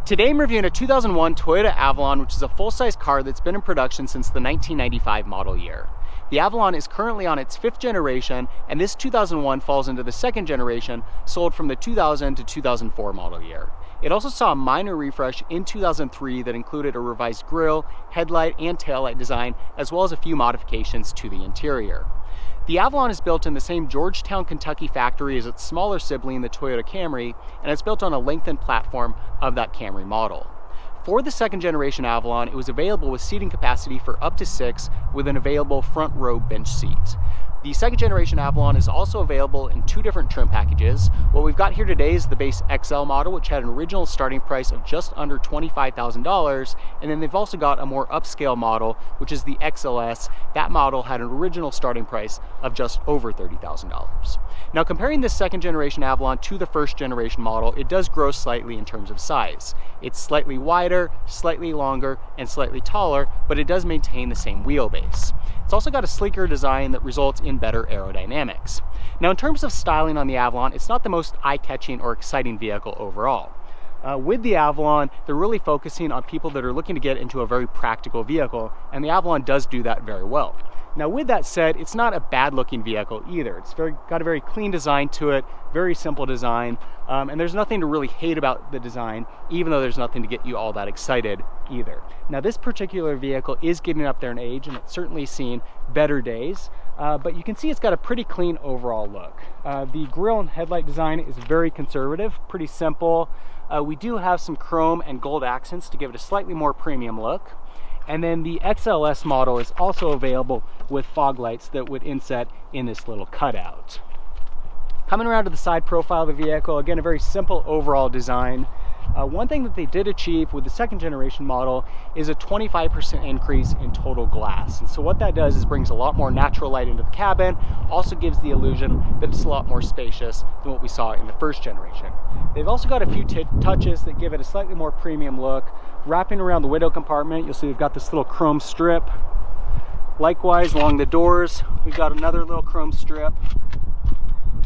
Today I'm reviewing a 2001 Toyota Avalon, which is a full-size car that's been in production since the 1995 model year. The Avalon is currently on its 5th generation, and this 2001 falls into the 2nd generation, sold from the 2000 to 2004 model year. It also saw a minor refresh in 2003 that included a revised grille, headlight, and taillight design, as well as a few modifications to the interior. The Avalon is built in the same Georgetown, Kentucky factory as its smaller sibling, the Toyota Camry, and it's built on a lengthened platform of that Camry model. For the 2nd generation Avalon, it was available with seating capacity for up to 6 with an available front row bench seat. The 2nd generation Avalon is also available in 2 different trim packages. What we've got here today is the base XL model, which had an original starting price of just under $25,000, and then they've also got a more upscale model, which is the XLS. That model had an original starting price of just over $30,000. Now, comparing this 2nd generation Avalon to the 1st generation model, it does grow slightly in terms of size. It's slightly wider, slightly longer, and slightly taller, but it does maintain the same wheelbase. It's also got a sleeker design that results in better aerodynamics. Now, in terms of styling on the Avalon, it's not the most eye-catching or exciting vehicle overall. With the Avalon, they're really focusing on people that are looking to get into a very practical vehicle, and the Avalon does do that very well. Now, with that said, it's not a bad-looking vehicle either. It's got a very clean design to it, very simple design, and there's nothing to really hate about the design, even though there's nothing to get you all that excited either. Now, this particular vehicle is getting up there in age, and it's certainly seen better days, but you can see it's got a pretty clean overall look. The grille and headlight design is very conservative, pretty simple. We do have some chrome and gold accents to give it a slightly more premium look. And then the XLS model is also available with fog lights that would inset in this little cutout. Coming around to the side profile of the vehicle, again, a very simple overall design. One thing that they did achieve with the 2nd generation model is a 25% increase in total glass. And so what that does is brings a lot more natural light into the cabin, also gives the illusion that it's a lot more spacious than what we saw in the 1st generation. They've also got a few touches that give it a slightly more premium look. Wrapping around the window compartment, you'll see we've got this little chrome strip. Likewise, along the doors, we've got another little chrome strip.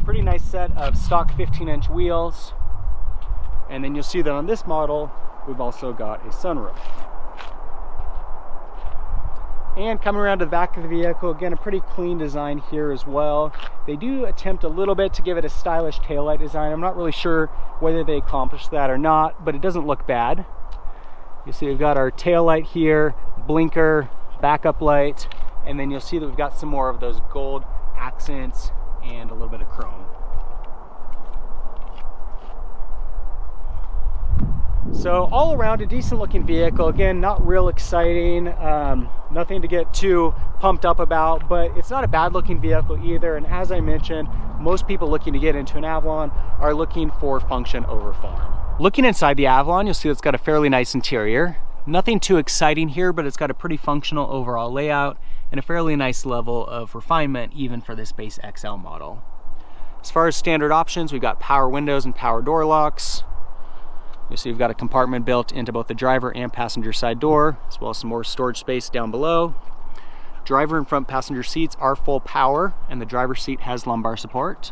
Pretty nice set of stock 15-inch wheels. And then you'll see that on this model, we've also got a sunroof. And coming around to the back of the vehicle, again, a pretty clean design here as well. They do attempt a little bit to give it a stylish taillight design. I'm not really sure whether they accomplished that or not, but it doesn't look bad. You see we've got our taillight here, blinker, backup light, and then you'll see that we've got some more of those gold accents and a little bit of chrome. So all around a decent looking vehicle. Again, not real exciting, nothing to get too pumped up about, but it's not a bad looking vehicle either. And as I mentioned, most people looking to get into an Avalon are looking for function over farm. Looking inside the Avalon, you'll see it's got a fairly nice interior. Nothing too exciting here, but it's got a pretty functional overall layout and a fairly nice level of refinement even for this base XL model. As far as standard options, we've got power windows and power door locks. You'll see we've got a compartment built into both the driver and passenger side door, as well as some more storage space down below. Driver and front passenger seats are full power, and the driver's seat has lumbar support.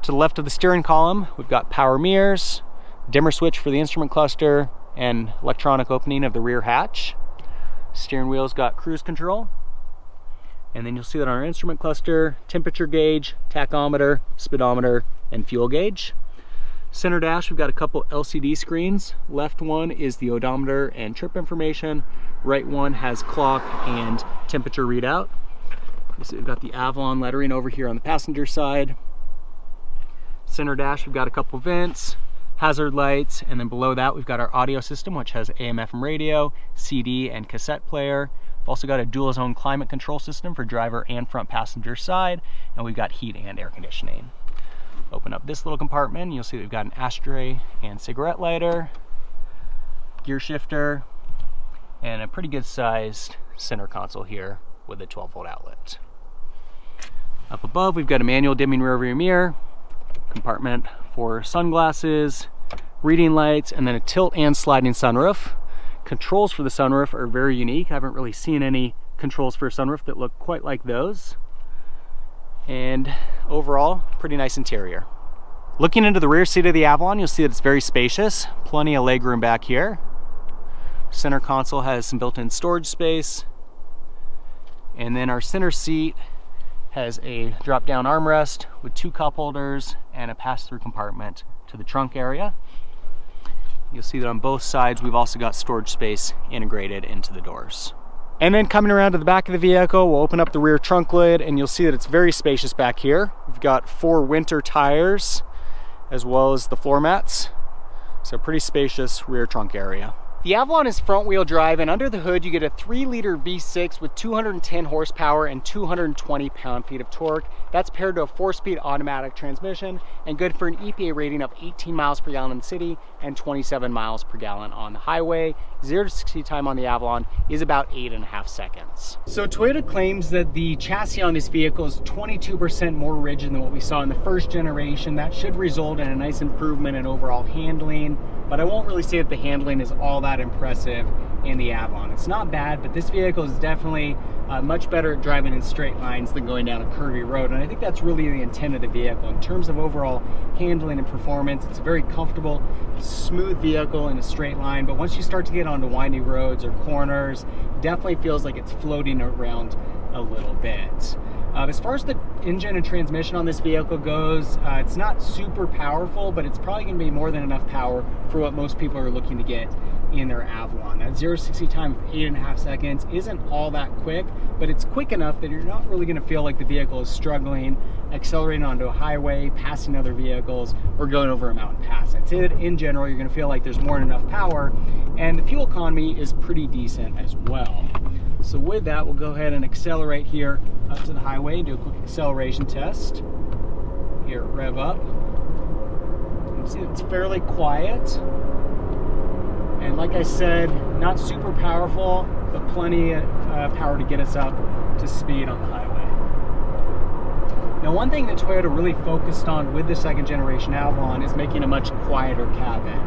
To the left of the steering column, we've got power mirrors, dimmer switch for the instrument cluster, and electronic opening of the rear hatch. Steering wheel's got cruise control. And then you'll see that on our instrument cluster, temperature gauge, tachometer, speedometer, and fuel gauge. Center dash, we've got a couple LCD screens. Left one is the odometer and trip information. Right one has clock and temperature readout. You see we've got the Avalon lettering over here on the passenger side. Center dash, we've got a couple vents, hazard lights, and then below that we've got our audio system, which has AM/FM radio, CD, and cassette player. We've also got a dual zone climate control system for driver and front passenger side, and we've got heat and air conditioning. Open up this little compartment, and you'll see that we've got an ashtray and cigarette lighter, gear shifter, and a pretty good sized center console here with a 12-volt outlet. Up above, we've got a manual dimming rear view mirror, compartment for sunglasses, reading lights, and then a tilt and sliding sunroof. Controls for the sunroof are very unique. I haven't really seen any controls for a sunroof that look quite like those. And overall, pretty nice interior. Looking into the rear seat of the Avalon, you'll see that it's very spacious. Plenty of legroom back here. Center console has some built-in storage space. And then our center seat has a drop-down armrest with 2 cup holders and a pass-through compartment to the trunk area. You'll see that on both sides we've also got storage space integrated into the doors. And then coming around to the back of the vehicle, we'll open up the rear trunk lid and you'll see that it's very spacious back here. We've got 4 winter tires as well as the floor mats. So pretty spacious rear trunk area. The Avalon is front-wheel drive, and under the hood you get a 3-liter V6 with 210 horsepower and 220 pound-feet of torque. That's paired to a 4-speed automatic transmission and good for an EPA rating of 18 miles per gallon in the city and 27 miles per gallon on the highway. 0 to 60 time on the Avalon is about 8.5 seconds. So Toyota claims that the chassis on this vehicle is 22% more rigid than what we saw in the first generation. That should result in a nice improvement in overall handling, but I won't really say that the handling is all that impressive in the Avalon. It's not bad, but this vehicle is definitely much better at driving in straight lines than going down a curvy road, and I think that's really the intent of the vehicle. In terms of overall handling and performance, it's a very comfortable, smooth vehicle in a straight line, but once you start to get onto windy roads or corners, it definitely feels like it's floating around a little bit. As far as the engine and transmission on this vehicle goes, it's not super powerful, but it's probably going to be more than enough power for what most people are looking to get in their Avalon. That 0 to 60 time of 8.5 seconds isn't all that quick, but it's quick enough that you're not really going to feel like the vehicle is struggling, accelerating onto a highway, passing other vehicles, or going over a mountain pass. I'd say that in general, you're going to feel like there's more than enough power, and the fuel economy is pretty decent as well. So with that, we'll go ahead and accelerate here up to the highway and do a quick acceleration test. Here, rev up. You can see it's fairly quiet. And like I said, not super powerful, but plenty of power to get us up to speed on the highway. Now, one thing that Toyota really focused on with the second generation Avalon is making a much quieter cabin.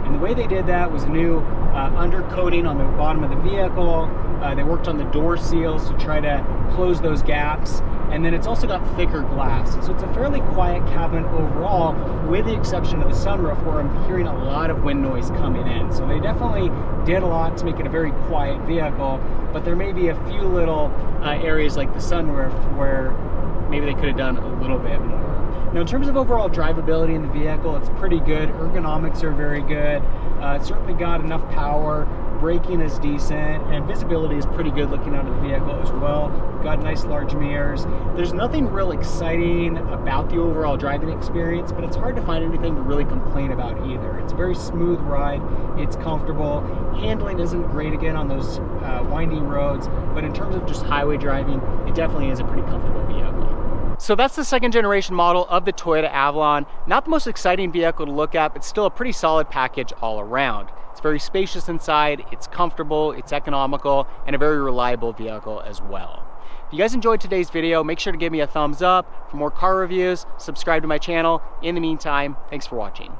And the way they did that was a new undercoating on the bottom of the vehicle. They worked on the door seals to try to close those gaps. And then it's also got thicker glass. So it's a fairly quiet cabin overall, with the exception of the sunroof, where I'm hearing a lot of wind noise coming in. So they definitely did a lot to make it a very quiet vehicle, but there may be a few little areas like the sunroof where maybe they could have done a little bit more. Now, in terms of overall drivability in the vehicle, it's pretty good. Ergonomics are very good. It's certainly got enough power. Braking is decent, and visibility is pretty good looking out of the vehicle as well. Got nice large mirrors. There's nothing real exciting about the overall driving experience, but it's hard to find anything to really complain about either. It's a very smooth ride. It's comfortable. Handling isn't great again on those windy roads, but in terms of just highway driving, it definitely is a pretty comfortable vehicle. So that's the second generation model of the Toyota Avalon. Not the most exciting vehicle to look at, but still a pretty solid package all around. It's very spacious inside, it's comfortable, it's economical, and a very reliable vehicle as well. If you guys enjoyed today's video, make sure to give me a thumbs up. For more car reviews, subscribe to my channel. In the meantime, thanks for watching.